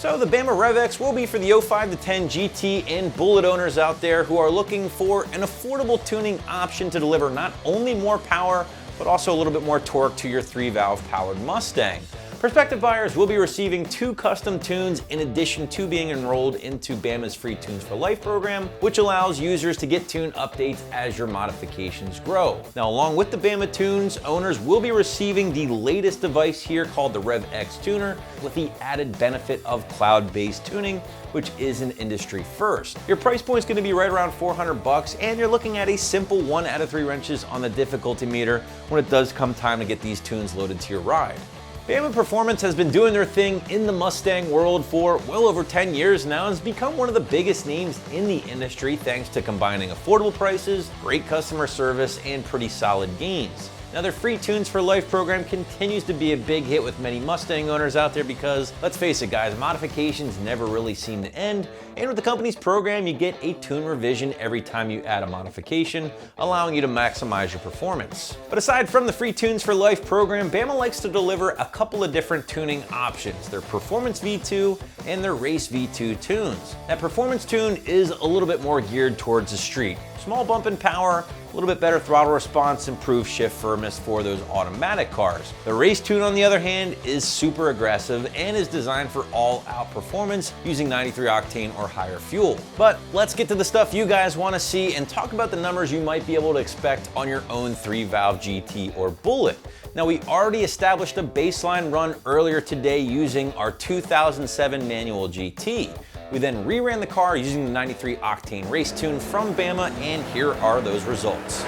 So the Bama Rev-X will be for the 05 to 10 GT and Bullit owners out there who are looking for an affordable tuning option to deliver not only more power, but also a little bit more torque to your 3-valve powered Mustang. Prospective buyers will be receiving 2 custom tunes in addition to being enrolled into Bama's free Tunes for Life program, which allows users to get tune updates as your modifications grow. Now, along with the Bama tunes, owners will be receiving the latest device here called the Rev-X Tuner with the added benefit of cloud-based tuning, which is an industry first. Your price point is going to be right around $400, and you're looking at a simple 1 out of 3 wrenches on the difficulty meter when it does come time to get these tunes loaded to your ride. Bama Performance has been doing their thing in the Mustang world for well over 10 years now and has become one of the biggest names in the industry thanks to combining affordable prices, great customer service, and pretty solid gains. Now, their free Tunes for Life program continues to be a big hit with many Mustang owners out there because, let's face it guys, modifications never really seem to end, and with the company's program you get a tune revision every time you add a modification, allowing you to maximize your performance. But aside from the free Tunes for Life program, Bama likes to deliver a couple of different tuning options, their Performance V2 and their Race V2 tunes. That Performance tune is a little bit more geared towards the street. Small bump in power, a little bit better throttle response, improved shift firmness for those automatic cars. The Race tune, on the other hand, is super aggressive and is designed for all-out performance using 93 octane or higher fuel. But let's get to the stuff you guys want to see and talk about the numbers you might be able to expect on your own 3-valve GT or Bullit. Now, we already established a baseline run earlier today using our 2007 manual GT. We then reran the car using the 93 octane race tune from Bama, and here are those results.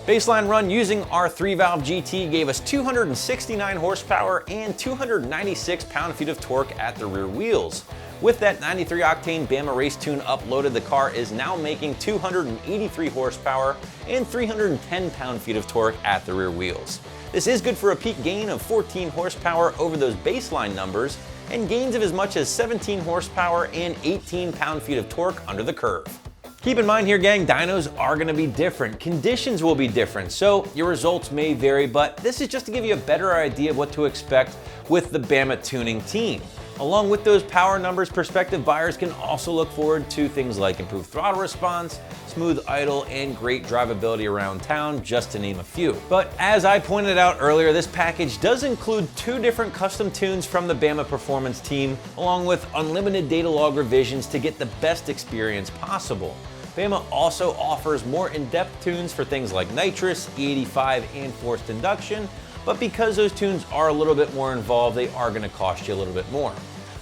Baseline run using our 3-valve GT gave us 269 horsepower and 296 pound-feet of torque at the rear wheels. With that 93 octane Bama race tune uploaded, the car is now making 283 horsepower and 310 pound-feet of torque at the rear wheels. This is good for a peak gain of 14 horsepower over those baseline numbers and gains of as much as 17 horsepower and 18 pound-feet of torque under the curve. Keep in mind here, gang, dynos are going to be different. Conditions will be different, so your results may vary, but this is just to give you a better idea of what to expect with the Bama tuning team. Along with those power numbers, prospective buyers can also look forward to things like improved throttle response, smooth idle, and great drivability around town, just to name a few. But as I pointed out earlier, this package does include 2 different custom tunes from the Bama Performance team, along with unlimited data log revisions to get the best experience possible. Bama also offers more in-depth tunes for things like nitrous, E85, and forced induction, but because those tunes are a little bit more involved, they are going to cost you a little bit more.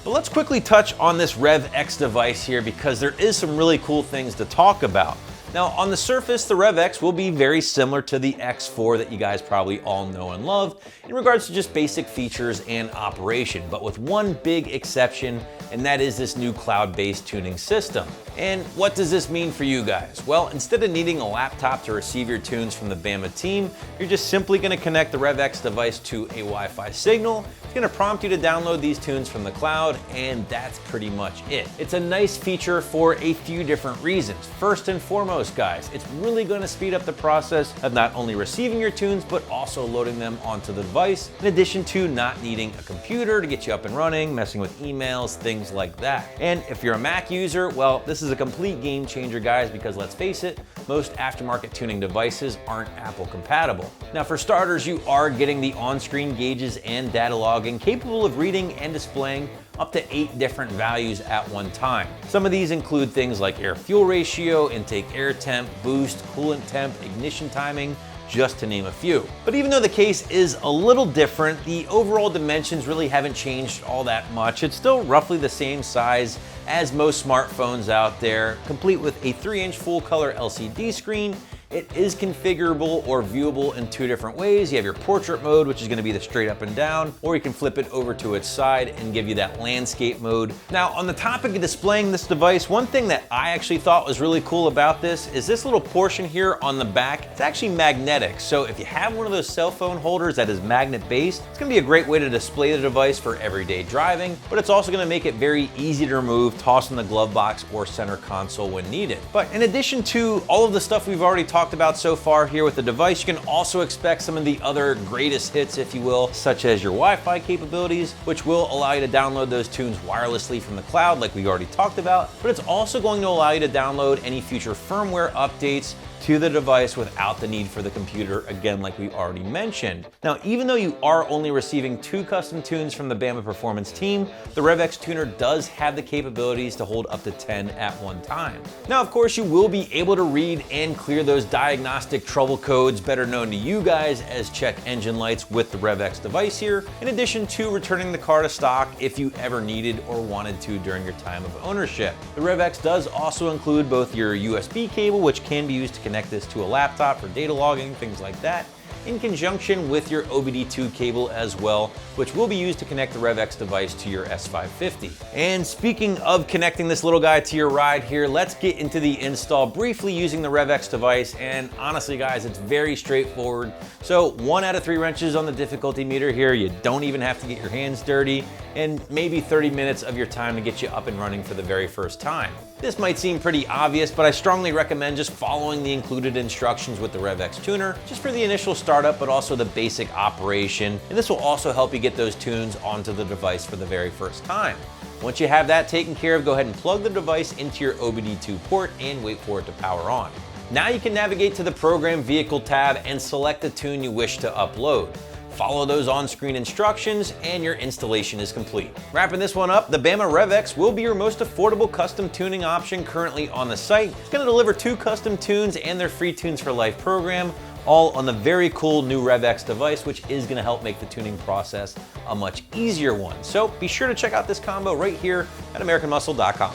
But let's quickly touch on this Rev-X device here because there is some really cool things to talk about. Now, on the surface, the Rev-X will be very similar to the X4 that you guys probably all know and love in regards to just basic features and operation, but with one big exception, and that is this new cloud-based tuning system. And what does this mean for you guys? Well, instead of needing a laptop to receive your tunes from the Bama team, you're just simply going to connect the Rev-X device to a Wi-Fi signal. It's going to prompt you to download these tunes from the cloud, and that's pretty much it. It's a nice feature for a few different reasons. First and foremost, guys, it's really going to speed up the process of not only receiving your tunes, but also loading them onto the device, in addition to not needing a computer to get you up and running, messing with emails, things like that. And if you're a Mac user, well, this is a complete game changer, guys, because let's face it, most aftermarket tuning devices aren't Apple compatible. Now, for starters, you are getting the on-screen gauges and data logging capable of reading and displaying up to 8 different values at one time. Some of these include things like air-fuel ratio, intake air temp, boost, coolant temp, ignition timing, just to name a few. But even though the case is a little different, the overall dimensions really haven't changed all that much. It's still roughly the same size as most smartphones out there, complete with a 3-inch full-color LCD screen. It is configurable or viewable in 2 different ways. You have your portrait mode, which is going to be the straight up and down, or you can flip it over to its side and give you that landscape mode. Now, on the topic of displaying this device, one thing that I actually thought was really cool about this is this little portion here on the back. It's actually magnetic, so if you have one of those cell phone holders that is magnet based, it's going to be a great way to display the device for everyday driving, but it's also going to make it very easy to remove, toss in the glove box or center console when needed. But in addition to all of the stuff we've already talked talked about so far here with the device, you can also expect some of the other greatest hits, if you will, such as your Wi-Fi capabilities, which will allow you to download those tunes wirelessly from the cloud like we already talked about, but it's also going to allow you to download any future firmware updates to the device without the need for the computer, again, like we already mentioned. Now, even though you are only receiving 2 custom tunes from the Bama Performance team, the Rev-X Tuner does have the capabilities to hold up to 10 at one time. Now, of course, you will be able to read and clear those diagnostic trouble codes, better known to you guys as check engine lights, with the Rev-X device here, in addition to returning the car to stock if you ever needed or wanted to during your time of ownership. The Rev-X does also include both your USB cable, which can be used to connect this to a laptop for data logging, things like that, in conjunction with your OBD-II cable as well, which will be used to connect the Rev-X device to your S550. And speaking of connecting this little guy to your ride here, let's get into the install briefly using the Rev-X device. And honestly, guys, it's very straightforward. So 1 out of 3 wrenches on the difficulty meter here. You don't even have to get your hands dirty, and maybe 30 minutes of your time to get you up and running for the very first time. This might seem pretty obvious, but I strongly recommend just following the included instructions with the Rev-X Tuner, just for the initial startup, but also the basic operation. And this will also help you get those tunes onto the device for the very first time. Once you have that taken care of, go ahead and plug the device into your OBD-II port and wait for it to power on. Now you can navigate to the Program Vehicle tab and select the tune you wish to upload. Follow those on-screen instructions and your installation is complete. Wrapping this one up, the Bama Rev-X will be your most affordable custom tuning option currently on the site. It's going to deliver 2 custom tunes and their free Tunes for Life program, all on the very cool new Rev-X device, which is going to help make the tuning process a much easier one. So be sure to check out this combo right here at AmericanMuscle.com.